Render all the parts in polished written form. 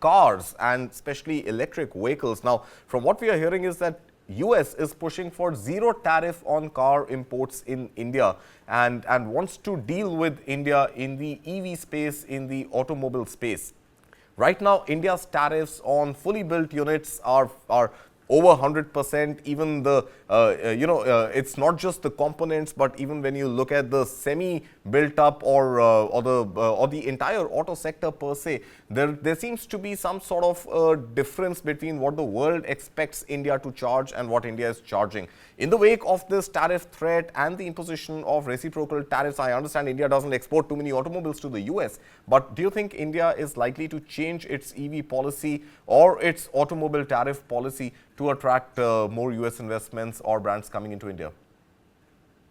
cars and especially electric vehicles. Now, from what we are hearing is that US is pushing for zero tariff on car imports in India and wants to deal with India in the EV space, in the automobile space. Right now, India's tariffs on fully built units are over 100%. Even the, it's not just the components, but even when you look at the semi-built up or the entire auto sector per se, there seems to be some sort of difference between what the world expects India to charge and what India is charging. In the wake of this tariff threat and the imposition of reciprocal tariffs, I understand India doesn't export too many automobiles to the US, but do you think India is likely to change its EV policy or its automobile tariff policy to attract more US investments or brands coming into India?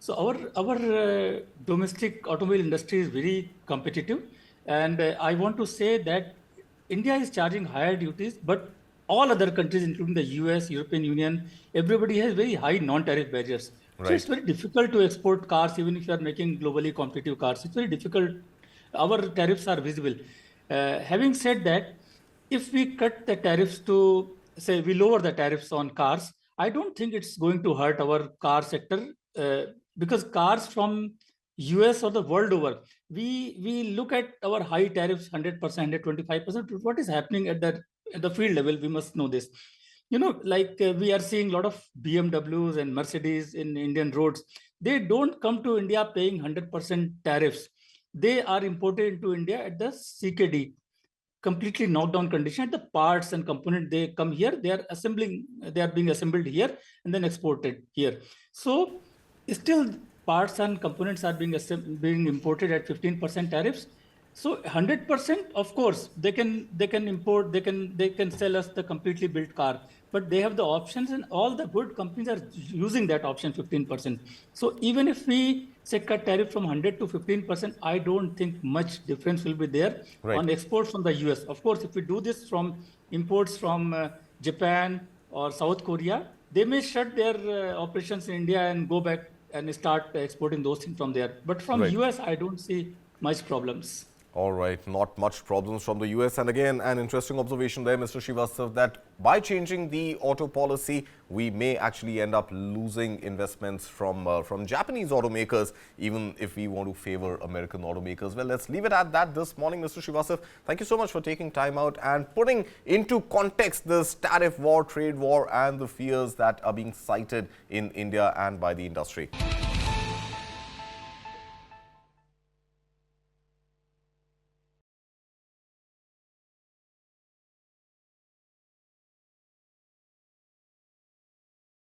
So our domestic automobile industry is very competitive, and I want to say that India is charging higher duties, but all other countries, including the US, European Union, everybody has very high non-tariff barriers. Right. So it's very difficult to export cars, even if you are making globally competitive cars. It's very difficult. Our tariffs are visible. Having said that, if we cut the tariffs to, say, we lower the tariffs on cars, I don't think it's going to hurt our car sector because cars from US or the world over, we look at our high tariffs, 100%, 125%. What is happening at the field level? We must know this. We are seeing a lot of BMWs and Mercedes in Indian roads. They don't come to India paying 100% tariffs. They are imported into India at the CKD, completely knocked down condition. The parts and component, they come here, they are being assembled here and then exported here. So still parts and components are being imported at 15% tariffs. So 100%, of course, they can import, they can sell us the completely built car, but they have the options, and all the good companies are using that option, 15%. So even if we say cut tariff from 100 to 15%, I don't think much difference will be there on exports from the US. Of course, if we do this from imports from Japan or South Korea, they may shut their operations in India and go back and start exporting those things from there. But from US, I don't see much problems. All right, not much problems from the US. And again, an interesting observation there, Mr. Srivastava, that by changing the auto policy, we may actually end up losing investments from Japanese automakers, even if we want to favor American automakers. Well, let's leave it at that this morning, Mr. Srivastava. Thank you so much for taking time out and putting into context this tariff war, trade war, and the fears that are being cited in India and by the industry.